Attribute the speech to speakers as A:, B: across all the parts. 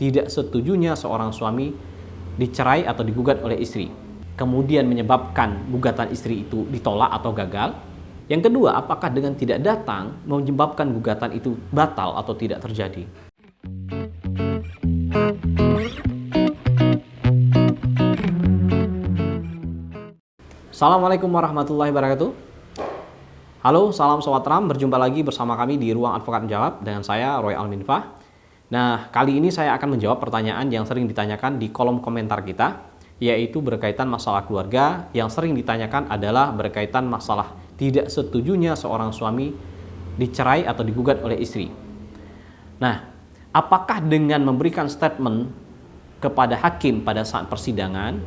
A: tidak setujunya seorang suami dicerai atau digugat oleh istri, kemudian menyebabkan gugatan istri itu ditolak atau gagal. Yang kedua, apakah dengan tidak datang menyebabkan gugatan itu batal atau tidak terjadi. Assalamualaikum warahmatullahi wabarakatuh. Halo, salam Sobat Ram, berjumpa lagi bersama kami di Ruang Advokat Menjawab dengan saya Roy Alminfah. Nah, kali ini saya akan menjawab pertanyaan yang sering ditanyakan di kolom komentar kita, yaitu berkaitan masalah keluarga. Yang sering ditanyakan adalah berkaitan masalah tidak setujunya seorang suami dicerai atau digugat oleh istri. Nah, apakah dengan memberikan statement kepada hakim pada saat persidangan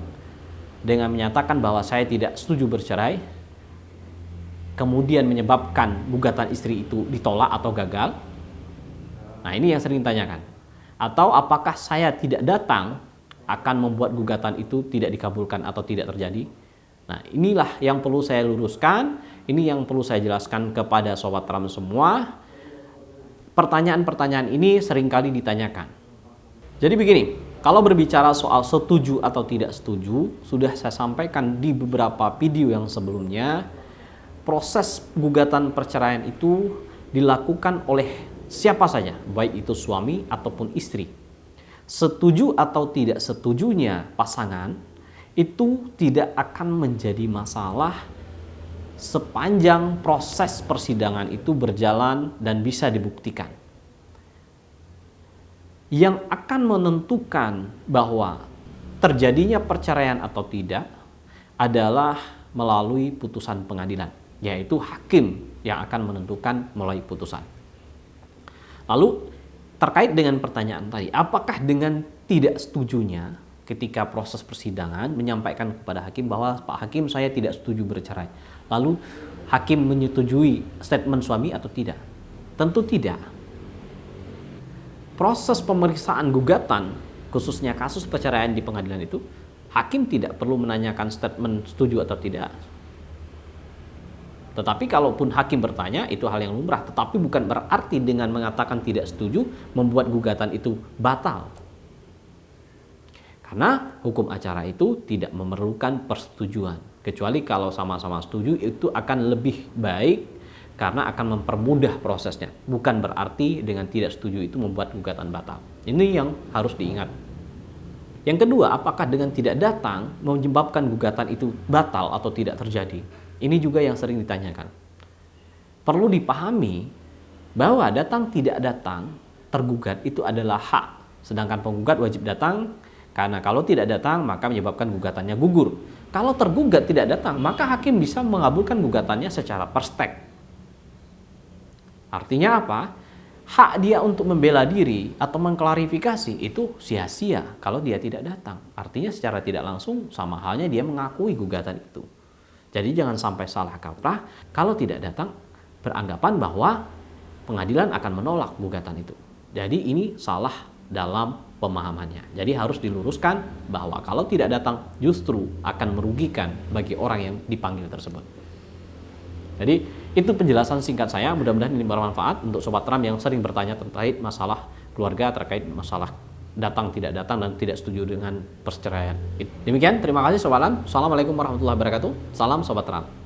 A: dengan menyatakan bahwa saya tidak setuju bercerai, kemudian menyebabkan gugatan istri itu ditolak atau gagal? Nah, ini yang sering ditanyakan. Atau apakah saya tidak datang akan membuat gugatan itu tidak dikabulkan atau tidak terjadi? Nah, inilah yang perlu saya luruskan, ini yang perlu saya jelaskan kepada Sobat Ram semua. Pertanyaan-pertanyaan ini seringkali ditanyakan. Jadi begini, kalau berbicara soal setuju atau tidak setuju, sudah saya sampaikan di beberapa video yang sebelumnya. Proses gugatan perceraian itu dilakukan oleh siapa saja, baik itu suami ataupun istri. Setuju atau tidak setujunya pasangan itu tidak akan menjadi masalah sepanjang proses persidangan itu berjalan dan bisa dibuktikan. Yang akan menentukan bahwa terjadinya perceraian atau tidak adalah melalui putusan pengadilan, yaitu hakim yang akan menentukan melalui putusan. Lalu terkait dengan pertanyaan tadi, apakah dengan tidak setujunya ketika proses persidangan menyampaikan kepada hakim bahwa Pak Hakim saya tidak setuju bercerai, lalu hakim menyetujui statement suami atau tidak? Tentu tidak. Proses pemeriksaan gugatan, khususnya kasus perceraian di pengadilan itu, hakim tidak perlu menanyakan statement setuju atau tidak. Tetapi kalaupun hakim bertanya, itu hal yang lumrah. Tetapi bukan berarti dengan mengatakan tidak setuju membuat gugatan itu batal. Karena hukum acara itu tidak memerlukan persetujuan. Kecuali kalau sama-sama setuju itu akan lebih baik karena akan mempermudah prosesnya. Bukan berarti dengan tidak setuju itu membuat gugatan batal. Ini yang harus diingat. Yang kedua, apakah dengan tidak datang menyebabkan gugatan itu batal atau tidak terjadi? Ini juga yang sering ditanyakan. Perlu dipahami bahwa datang tidak datang tergugat itu adalah hak, sedangkan penggugat wajib datang, karena kalau tidak datang maka menyebabkan gugatannya gugur. Kalau tergugat tidak datang, maka hakim bisa mengabulkan gugatannya secara perstek. Artinya apa? Hak dia untuk membela diri atau mengklarifikasi itu sia-sia kalau dia tidak datang. Artinya secara tidak langsung sama halnya dia mengakui gugatan itu. Jadi jangan sampai salah kaprah kalau tidak datang beranggapan bahwa pengadilan akan menolak gugatan itu. Jadi ini salah dalam pemahamannya. Jadi harus diluruskan bahwa kalau tidak datang justru akan merugikan bagi orang yang dipanggil tersebut. Jadi itu penjelasan singkat saya, mudah-mudahan ini bermanfaat untuk Sobat Ram yang sering bertanya terkait masalah keluarga, terkait masalah datang, tidak datang, dan tidak setuju dengan perceraian. Demikian, terima kasih Sobat Ram. Assalamualaikum warahmatullahi wabarakatuh. Salam Sobat Ram.